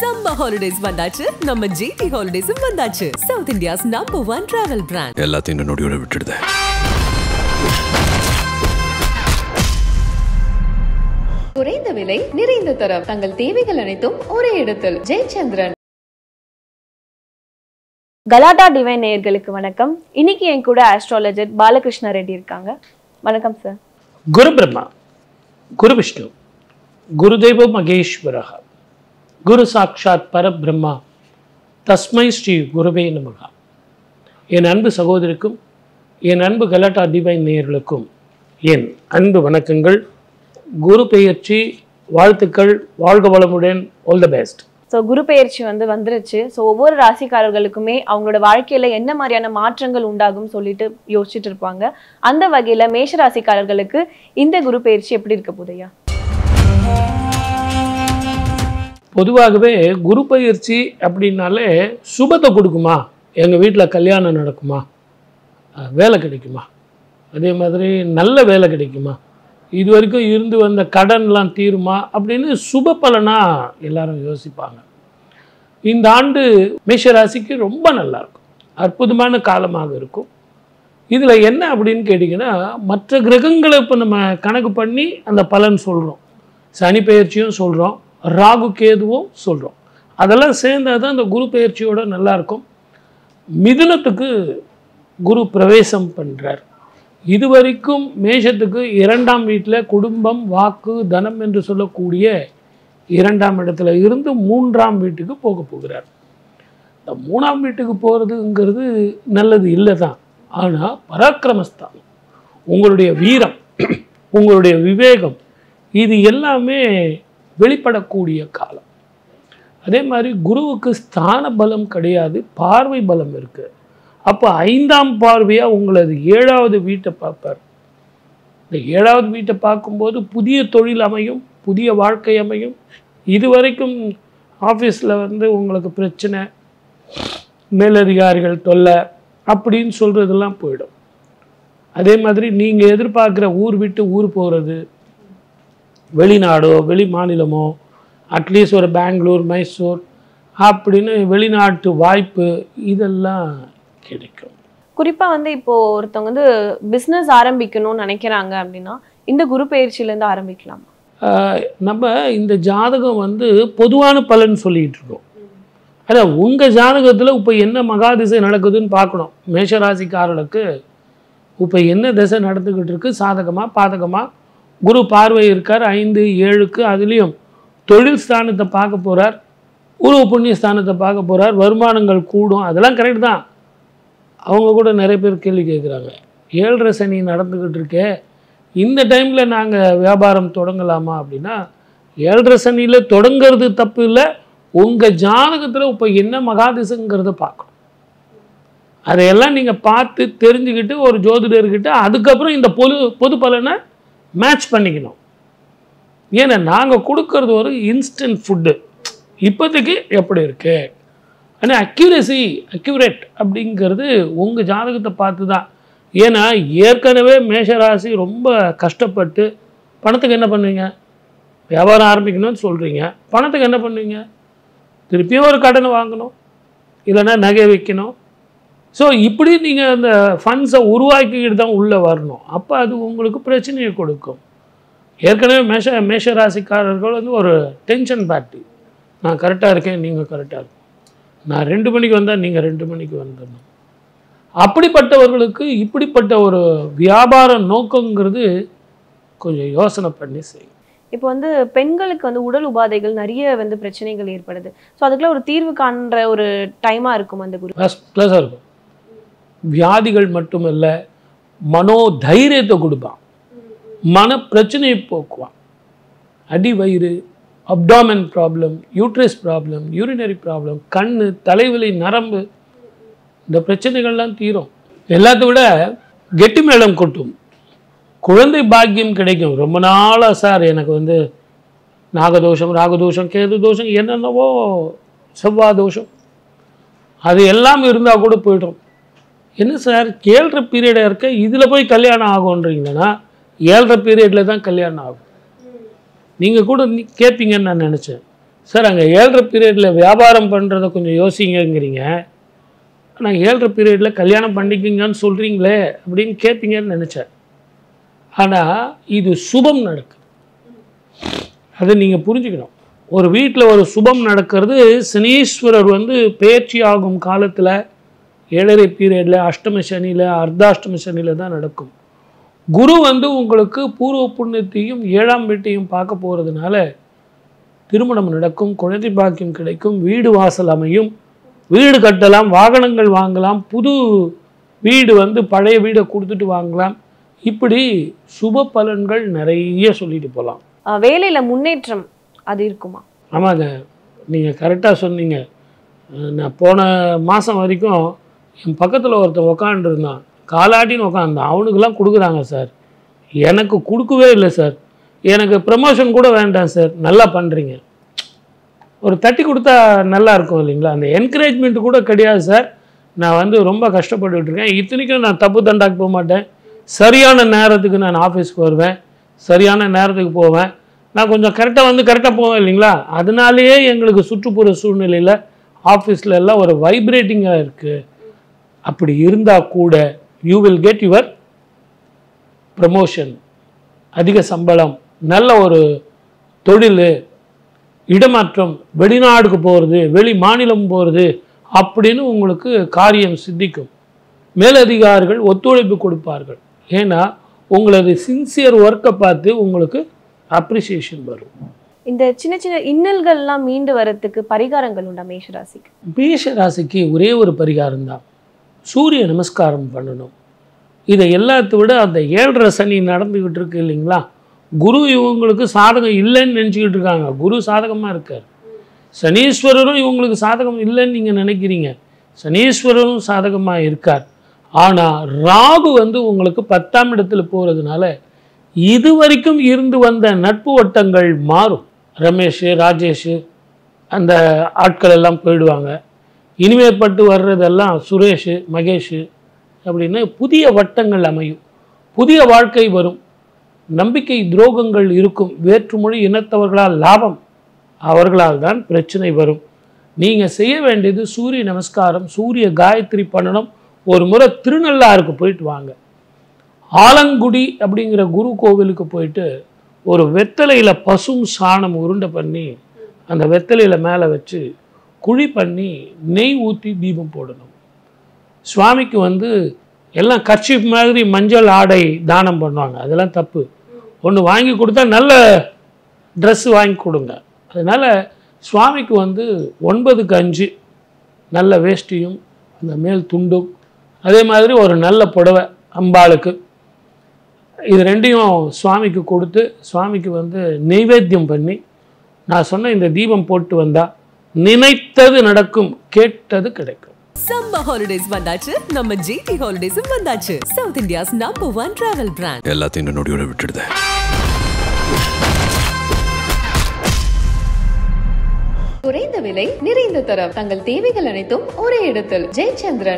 Summer holidays வந்தாச்சு நம்ம GT Holidays வந்தாச்சு South India's #1 travel brand எல்லாத்தையும் நோடியோட விட்டுடுதே குறைந்த விலை நிறைந்த தரம் தங்கள் தேவைகள் அனைத்தும் ஒரே இடத்தில் ஜெயச்சந்திரன். கலாட்டா டிவைன் நேயர்களுக்கு வணக்கம். இன்னைக்கு என் கூட ஆஸ்ட்ராலஜர் பாலகிருஷ்ண ரெட்டி இருக்காங்க. வணக்கம் சார். குரு பிரம்மா, குரு விஷ்ணு, குருதேவ மகேஸ்வரः, குரு சாட்சாத் பரபிரம்மா, தஸ்மை ஸ்ரீ குருவே நமக. என் அன்பு சகோதரிக்கும் என் அன்பு கலாட்டா டிவைன் நேயர்களுக்கும் என் அன்பு வணக்கங்கள். குரு பெயர்ச்சி வாழ்த்துக்கள். வாழ்க வளமுடன். All the best. ஸோ குரு பெயர்ச்சி வந்துருச்சு. ஸோ ஒவ்வொரு ராசிக்காரர்களுக்குமே அவங்களோட வாழ்க்கையில என்ன மாதிரியான மாற்றங்கள் உண்டாகும் சொல்லிட்டு யோசிச்சுட்டு இருப்பாங்க. அந்த வகையில மேஷ ராசிக்காரர்களுக்கு இந்த குரு பெயர்ச்சி எப்படி இருக்க போதையா? பொதுவாகவே குரு பயிற்சி அப்படின்னாலே சுபத்தை கொடுக்குமா, எங்கள் வீட்டில் கல்யாணம் நடக்குமா, வேலை கிடைக்குமா, அதே மாதிரி நல்ல வேலை கிடைக்குமா, இது வரைக்கும் இருந்து வந்த கடன்லாம் தீருமா அப்படின்னு சுப பலனாக எல்லாரும் யோசிப்பாங்க. இந்த ஆண்டு மேஷராசிக்கு ரொம்ப நல்லாயிருக்கும், அற்புதமான காலமாக இருக்கும். இதில் என்ன அப்படின்னு கேட்டிங்கன்னா, மற்ற கிரகங்களை இப்போ நம்ம கணக்கு பண்ணி அந்த பலன் சொல்கிறோம். சனி பெயர்ச்சியும் சொல்கிறோம், ராகு கேதுவும் சொல்கிறோம். அதெல்லாம் சேர்ந்தால் தான் இந்த குரு பெயர்ச்சியோட நல்லாயிருக்கும். மிதுனத்துக்கு குரு பிரவேசம் பண்ணுறார். இதுவரைக்கும் மேஷத்துக்கு 2ஆம் வீட்டில் குடும்பம், வாக்கு, தனம் என்று சொல்லக்கூடிய 2ஆம் இடத்துல இருந்து 3ஆம் வீட்டுக்கு போக போகிறார். இந்த 3ஆம் வீட்டுக்கு போகிறதுங்கிறது நல்லது இல்லை தான். ஆனால் பராக்கிரமஸ்தானம், உங்களுடைய வீரம், உங்களுடைய விவேகம், இது எல்லாமே வெளிப்படக்கூடிய காலம். அதே மாதிரி குருவுக்கு ஸ்தான பலம் கிடையாது, பார்வை பலம் இருக்குது. அப்போ 5ஆம் பார்வையாக உங்களது 7வது வீட்டை பார்ப்பார். இந்த 7வது வீட்டை பார்க்கும்போது புதிய தொழில் அமையும், புதிய வாழ்க்கை அமையும். இதுவரைக்கும் ஆஃபீஸில் உங்களுக்கு பிரச்சனை, மேலதிகாரிகள் தொல்லை அப்படின்னு சொல்கிறதெல்லாம் போயிடும். அதே மாதிரி நீங்கள் எதிர்பார்க்குற ஊர் விட்டு ஊர் போகிறது, வெளிநாடோ வெளி மாநிலமோ, அட்லீஸ்ட் ஒரு பெங்களூர், மைசூர் அப்படின்னு வெளிநாட்டு வாய்ப்பு இதெல்லாம் கிடைக்கும். குறிப்பாக இப்போ ஒருத்தவங்க பிஸ்னஸ் ஆரம்பிக்கணும்னு நினைக்கிறாங்க அப்படின்னா இந்த குரு பயிற்சியிலேருந்து ஆரம்பிக்கலாம். நம்ம இந்த ஜாதகம் பொதுவான பலன் சொல்லிகிட்டு இருக்கோம். அதான் உங்கள் ஜாதகத்தில் இப்போ என்ன மகாதிசை நடக்குதுன்னு பார்க்கணும். மேஷராசிக்காரர்களுக்கு இப்போ என்ன திசை நடந்துக்கிட்டு இருக்கு, சாதகமாக பாதகமாக. குரு பார்வை இருக்கார் 5, 7க்கு. அதுலேயும் தொழில் ஸ்தானத்தை பார்க்க போகிறார், உருவ புண்ணிய ஸ்தானத்தை பார்க்க போகிறார். வருமானங்கள் கூடும், அதெல்லாம் கரெக்ட் தான். அவங்க கூட நிறைய பேர் கேள்வி கேட்குறாங்க, 7.5 சனி நடந்துக்கிட்டு இருக்கே, இந்த டைமில் நாங்கள் வியாபாரம் தொடங்கலாமா அப்படின்னா, 7.5 சனியில் தொடங்கிறது தப்பு இல்லை. உங்கள் ஜாதகத்தில் இப்போ என்ன மகாதிசங்கிறத பார்க்கணும். அதையெல்லாம் நீங்கள் பார்த்து தெரிஞ்சுக்கிட்டு ஒரு ஜோதிடர்கிட்ட அதுக்கப்புறம் இந்த பொது பலனை மேட்ச் பண்ணிக்கணும். ஏன்னா நாங்கள் கொடுக்கறது ஒரு இன்ஸ்டன்ட் ஃபுட்டு, இப்போதைக்கு எப்படி இருக்கு. ஆனால் அக்யூரேட் அப்படிங்கிறது உங்கள் ஜாதகத்தை பார்த்து தான். ஏன்னா ஏற்கனவே மேஷராசி ரொம்ப கஷ்டப்பட்டு பணத்துக்கு என்ன பண்ணுவீங்க, வியாபாரம் ஆரம்பிக்கணும்னு சொல்கிறீங்க, பணத்துக்கு என்ன பண்ணுவீங்க, திருப்பியும் ஒரு கடனை வாங்கணும், இல்லைன்னா நகை வைக்கணும். ஸோ இப்படி நீங்கள் அந்த ஃபண்ட்ஸை உருவாக்கிக்கிட்டு தான் உள்ளே வரணும். அப்போ அது உங்களுக்கு பிரச்சனையை கொடுக்கும். ஏற்கனவே மேஷராசிக்காரர்கள் ஒரு டென்ஷன் பார்ட்டி. நான் கரெக்டாக இருக்கேன், நீங்கள் கரெக்டாக இருக்கும், நான் 2 மணிக்கு வந்தால் நீங்கள் 2 மணிக்கு வந்துடணும். அப்படிப்பட்டவர்களுக்கு இப்படிப்பட்ட ஒரு வியாபார நோக்கங்கிறது கொஞ்சம் யோசனை பண்ணி செய்யும். இப்போ பெண்களுக்கு உடல் உபாதைகள் நிறைய பிரச்சனைகள் ஏற்படுது. ஸோ அதுக்குள்ள ஒரு தீர்வு காண்ற ஒரு டைமாக இருக்கும் அந்த குரு. ப்ளஸ்ஸாக இருக்கும். வியாதிகள் மட்டுமல்ல, மனோ தைரியத்தை கொடுப்பான், மன பிரச்சனையை போக்குவான். அடி வயிறு, abdomen problem, uterus problem, urinary problem, கண், தலைவலி, நரம்பு, இந்த பிரச்சனைகள்லாம் தீரும். எல்லாத்த விட கெட்டி மேளம் கொட்டும், குழந்தை பாக்கியம் கிடைக்கும். ரொம்ப நாளாக சார் எனக்கு நாகதோஷம், ராகதோஷம், கேது தோஷம், என்னென்னவோ செவ்வாய் தோஷம், அது எல்லாம் இருந்தால் கூட போய்டும். என்ன சார் 7.5 பீரியடாக இருக்க, இதில் போய் கல்யாணம் ஆகுன்றீங்கன்னா 7.5 பீரியடில் தான் கல்யாணம் ஆகும். நீங்கள் கூட கேட்பீங்கன்னு நான் நினச்சேன். சார் அங்கே 7.5 பீரியடில் வியாபாரம் பண்ணுறதை கொஞ்சம் யோசிங்கிறீங்க, ஆனால் 7.5 பீரியடில் கல்யாணம் பண்ணிக்கிங்கன்னு சொல்கிறீங்களே அப்படின்னு கேட்பீங்கன்னு நினச்சேன். ஆனால் இது சுபம் நடக்குது, அதை நீங்கள் புரிஞ்சுக்கணும். ஒரு வீட்டில் ஒரு சுபம் நடக்கிறது சனீஸ்வரர் வந்து பெயர்ச்சி ஆகும் காலத்தில் 7.5 பீரியடில் அஷ்டம சனியில் அர்த்தாஷ்டம சனியில் தான் நடக்கும். குரு வந்து உங்களுக்கு பூர்வ புண்ணியத்தையும் 7ஆம் வீட்டையும் பார்க்க போகிறதுனால திருமணம் நடக்கும், குழந்தை பாக்கியம் கிடைக்கும், வீடு வாசல் அமையும், வீடு கட்டலாம், வாகனங்கள் வாங்கலாம், புது வீடு வந்து பழைய வீடை கொடுத்துட்டு வாங்கலாம். இப்படி சுப பலன்கள் நிறைய சொல்லிட்டு போகலாம். வேலையில் முன்னேற்றம் அது இருக்குமா? ஆமாங்க, நீங்கள் கரெக்டாக சொன்னீங்க. நான் போன மாதம் வரைக்கும் என் பக்கத்தில் ஒருத்தன் உக்காண்டிருந்தான், காலாட்டின்னு உக்காந்தான். அவனுக்கெல்லாம் கொடுக்குறாங்க சார், எனக்கு கொடுக்கவே இல்லை சார். எனக்கு ப்ரமோஷன் கூட வேண்டாம் சார், நல்லா பண்ணுறீங்க. ஒரு தட்டி கொடுத்தா நல்லா இருக்கும் இல்லைங்களா? அந்த என்கரேஜ்மெண்ட் கூட கிடையாது சார். நான் வந்து ரொம்ப கஷ்டப்பட்டுருக்கேன். இத்தனைக்கும் நான் தப்பு தண்டாக்கு போக மாட்டேன். சரியான நேரத்துக்கு நான் ஆஃபீஸ்க்கு வருவேன், சரியான நேரத்துக்கு போவேன். நான் கொஞ்சம் கரெக்டாக வந்து கரெக்டாக போவேன் இல்லைங்களா? அதனாலேயே எங்களுக்கு சுற்றுப்புற சூழ்நிலையில் ஆஃபீஸில் எல்லாம் ஒரு வைப்ரேட்டிங்காக இருக்குது. அப்படி இருந்தால் கூட you will get your promotion, அதிக சம்பளம், நல்ல ஒரு தொழில், இடமாற்றம், வெளிநாடுக்கு போகிறது, வெளி மாநிலம் போகிறது அப்படின்னு உங்களுக்கு காரியம் சித்திக்கும். மேலதிகாரிகள் ஒத்துழைப்பு கொடுப்பார்கள். ஏன்னா உங்களது சின்சியர் ஒர்க்கை பார்த்து உங்களுக்கு அப்ரிசியேஷன் வரும். இந்த சின்ன சின்ன இன்னல்கள்லாம் மீண்டு வரத்துக்கு பரிகாரங்கள் உண்டா மேஷராசிக்கு? மேஷராசிக்கு ஒரே ஒரு பரிகாரம் தான், சூரிய நமஸ்காரம் பண்ணணும். இதை எல்லாத்தை விட அந்த 7.5 சனி நடந்துக்கிட்டு இருக்கு இல்லைங்களா, குரு இவங்களுக்கு சாதகம் இல்லைன்னு நினச்சிக்கிட்டு இருக்காங்க. குரு சாதகமாக இருக்கார். சனீஸ்வரரும் இவங்களுக்கு சாதகம் இல்லைன்னு நீங்கள் நினைக்கிறீங்க, சனீஸ்வரரும் சாதகமாக இருக்கார். ஆனால் ராகு வந்து உங்களுக்கு 10ஆம் இடத்துல போகிறதுனால இது வரைக்கும் இருந்து வந்த நட்பு வட்டங்கள் மாறும். ரமேஷ், ராஜேஷ் அந்த ஆட்கள் எல்லாம் போயிடுவாங்க. இனிமேற்பட்டு வர்றதெல்லாம் சுரேஷ், மகேஷ் அப்படின்னு புதிய வட்டங்கள் அமையும், புதிய வாழ்க்கை வரும். நம்பிக்கை துரோகங்கள் இருக்கும். வேற்றுமொழி இனத்தவர்களால் லாபம், அவர்களால் தான் பிரச்சனை வரும். நீங்கள் செய்ய வேண்டியது சூரிய நமஸ்காரம், சூரிய காயத்ரி பண்ணணும். ஒரு முறை திருநள்ளாருக்கு போயிட்டு வாங்க. ஆலங்குடி அப்படிங்கிற குரு கோவிலுக்கு போயிட்டு ஒரு வெத்தலையில் பசும் சாணம் உருண்டை பண்ணி அந்த வெத்தலையில் மேலே வச்சு குழி பண்ணி நெய் ஊற்றி தீபம் போடணும். சுவாமிக்கு வந்து எல்லாம் கர்ச்சீஃப் மாதிரி மஞ்சள் ஆடை தானம் பண்ணுவாங்க, அதெல்லாம் தப்பு. ஒன்று வாங்கி கொடுத்தா நல்ல ட்ரெஸ்ஸு வாங்கி கொடுங்க. அதனால் சுவாமிக்கு வந்து 9க்கு 5 நல்ல வேஷ்டியும் அந்த மேல் துண்டும், அதே மாதிரி ஒரு நல்ல புடவை அம்பாளுக்கு, இது ரெண்டையும் சுவாமிக்கு கொடுத்து சுவாமிக்கு வந்து நெய்வேத்தியம் பண்ணி நான் சொன்ன இந்த தீபம் போட்டு வந்தால் நினைத்தது நடக்கும், கேட்டது கிடைக்கும். சம்மர் ஹாலிடேஸ் வந்தாச்சு, நம்ம ஜிடி ஹாலிடேஸும் வந்தாச்சு. South India's number 1 travel brand. எல்லாத்தையும் நோடியோட விட்டுடுதே. குறைந்த விலை, நிறைந்த தரம், தங்கள் தேவைகள் அனைத்தும் ஒரே இடத்தில். ஜெயச்சந்திரன்.